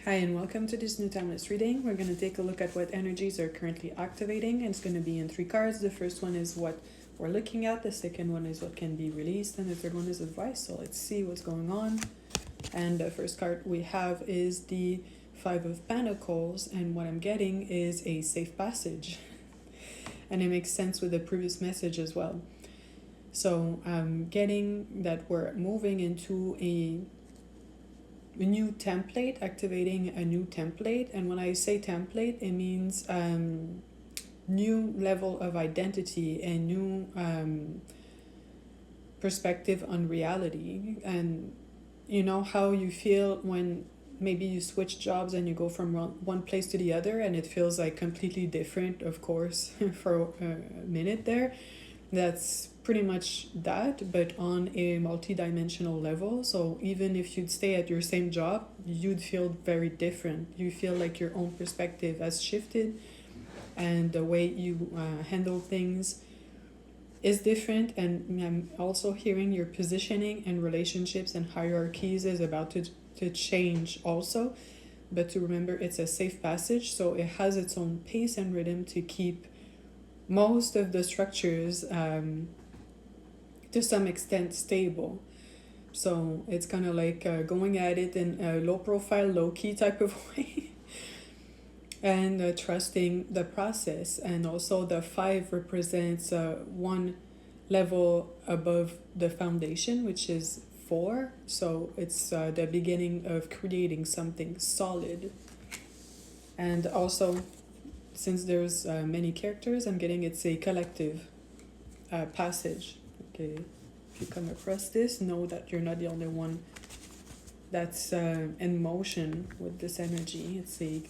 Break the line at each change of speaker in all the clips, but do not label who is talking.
Hi and welcome to this new timeless reading. We're going to take a look at what energies are currently activating, and it's going to be in 3 cards. The first one is what we're looking at, the second one is what can be released, and the third one is advice. So let's see what's going on. And the first card we have is the 5 of Pentacles, and what I'm getting is a safe passage. And it makes sense with the previous message as well. So I'm getting that we're moving into a new template, activating a new template. And when I say template, it means new level of identity and new perspective on reality. And you know how you feel when maybe you switch jobs and you go from one place to the other and it feels like completely different, of course, for a minute there. That's pretty much that, but on a multi-dimensional level. So even if you'd stay at your same job, you'd feel very different. You feel like your own perspective has shifted, and the way you handle things is different. And I'm also hearing your positioning and relationships and hierarchies is about to change also. But to remember, it's a safe passage, so it has its own pace and rhythm to keep most of the structures to some extent stable. So it's kind of like going at it in a low profile, low key type of way. And trusting the process. And also the 5 represents one level above the foundation, which is 4. So it's the beginning of creating something solid. And also, since there's many characters, I'm getting it's a collective passage. Okay, if you come across this, know that you're not the only one that's in motion with this energy. It's a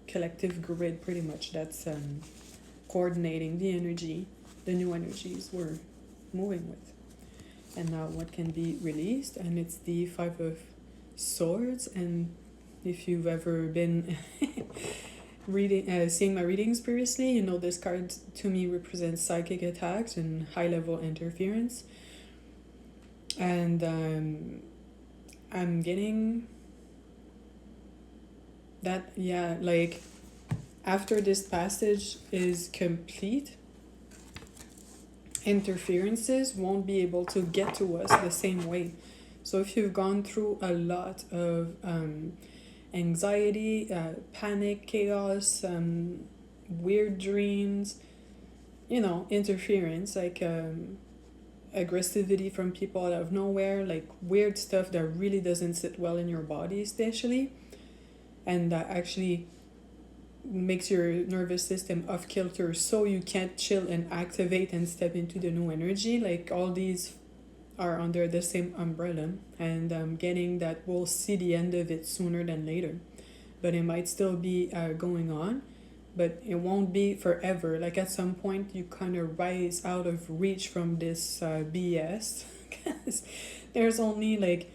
collective grid pretty much that's coordinating the energy, the new energies we're moving with. And now what can be released, and it's the 5 of Swords. And if you've ever been seeing my readings previously, you know this card to me represents psychic attacks and high level interference. And I'm getting that, yeah, like after this passage is complete, interferences won't be able to get to us the same way. So if you've gone through a lot of anxiety, panic, chaos, weird dreams, interference, like aggressivity from people out of nowhere, like weird stuff that really doesn't sit well in your body especially, and that actually makes your nervous system off kilter, so you can't chill and activate and step into the new energy. Like all these are under the same umbrella, and I'm getting that we'll see the end of it sooner than later. But it might still be going on, but it won't be forever. Like at some point you kind of rise out of reach from this BS, because there's only like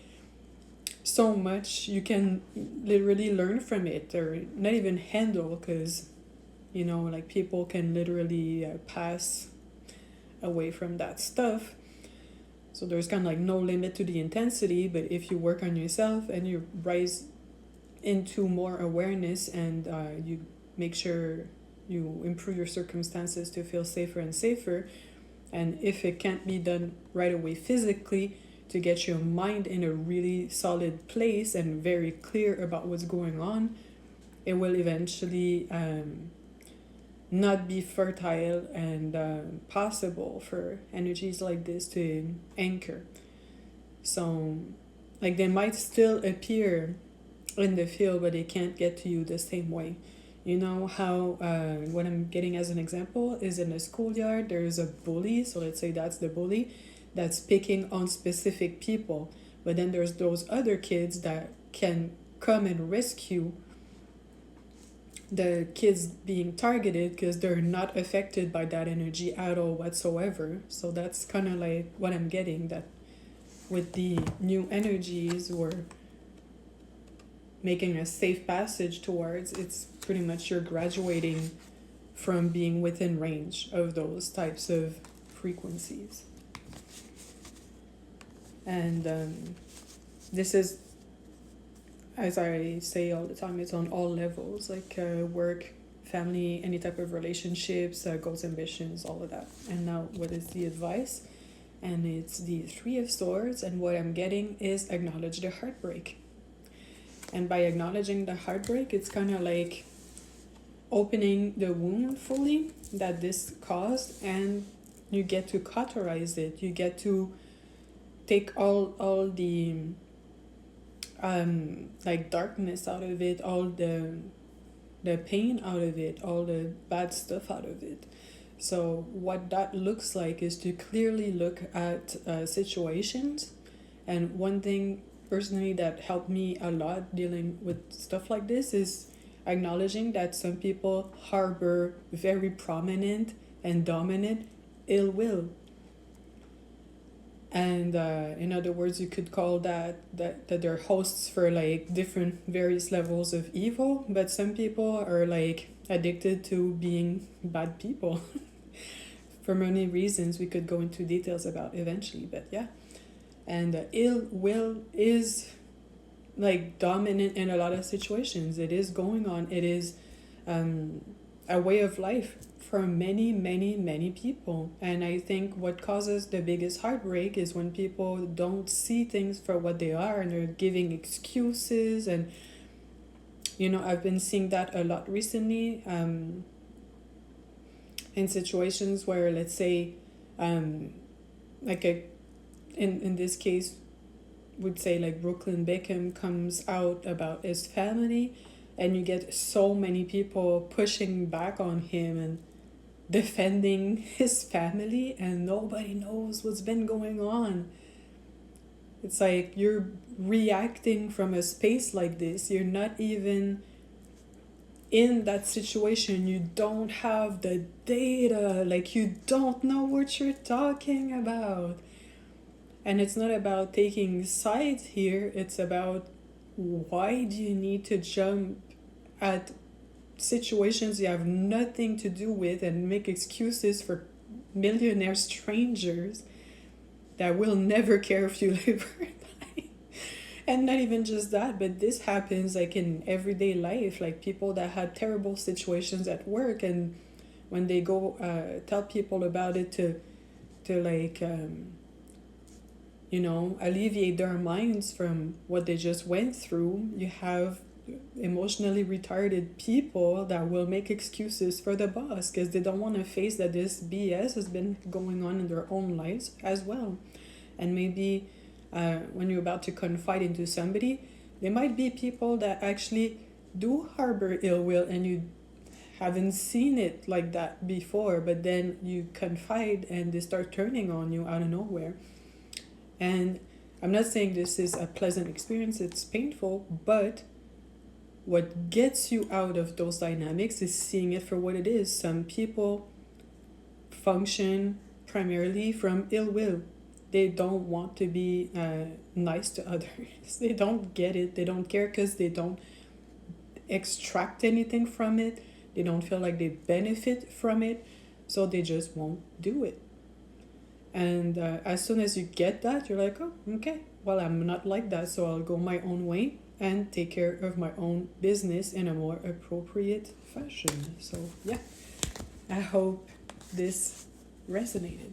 so much you can literally learn from it, or not even handle, because like people can literally pass away from that stuff. So there's kind of like no limit to the intensity, but if you work on yourself and you rise into more awareness, and you make sure you improve your circumstances to feel safer and safer, and if it can't be done right away physically, to get your mind in a really solid place and very clear about what's going on, it will eventually not be fertile and possible for energies like this to anchor. So like they might still appear in the field, but they can't get to you the same way. You know how what I'm getting as an example is in a schoolyard, there's a bully. So let's say that's the bully that's picking on specific people, but then there's those other kids that can come and rescue the kids being targeted, because they're not affected by that energy at all whatsoever. So that's kind of like what I'm getting, that with the new energies we're making a safe passage towards, it's pretty much you're graduating from being within range of those types of frequencies. And this is as I say all the time, it's on all levels, like work, family, any type of relationships, goals, ambitions, all of that. And now, what is the advice? And it's the Three of Swords, and what I'm getting is acknowledge the heartbreak. And by acknowledging the heartbreak, it's kind of like opening the wound fully that this caused, and you get to cauterize it. You get to take all the like darkness out of it, all the pain out of it, all the bad stuff out of it. So what that looks like is to clearly look at situations. And one thing personally that helped me a lot dealing with stuff like this is acknowledging that some people harbor very prominent and dominant ill will. And in other words, you could call that they're hosts for like different various levels of evil, but some people are like addicted to being bad people for many reasons we could go into details about eventually, but yeah. And ill will is like dominant in a lot of situations. It is going on. It is a way of life for many people. And I think what causes the biggest heartbreak is when people don't see things for what they are and they're giving excuses. And I've been seeing that a lot recently, in situations where, let's say, like in this case, would say like Brooklyn Beckham comes out about his family, and you get so many people pushing back on him and defending his family, and nobody knows what's been going on. It's like you're reacting from a space like this. You're not even in that situation. You don't have the data. Like, you don't know what you're talking about. And it's not about taking sides here. It's about, why do you need to jump at situations you have nothing to do with and make excuses for millionaire strangers that will never care if you live or die? And not even just that, but this happens like in everyday life, like people that had terrible situations at work, and when they go tell people about it to like alleviate their minds from what they just went through, you have emotionally retarded people that will make excuses for the boss because they don't want to face that this BS has been going on in their own lives as well. And maybe when you're about to confide into somebody, there might be people that actually do harbor ill will, and you haven't seen it like that before, but then you confide and they start turning on you out of nowhere. And I'm not saying this is a pleasant experience, it's painful, but what gets you out of those dynamics is seeing it for what it is. Some people function primarily from ill will. They don't want to be nice to others. They don't get it. They don't care because they don't extract anything from it. They don't feel like they benefit from it. So they just won't do it. And as soon as you get that, you're like, oh, okay, well, I'm not like that, so I'll go my own way and take care of my own business in a more appropriate fashion. So, yeah, I hope this resonated.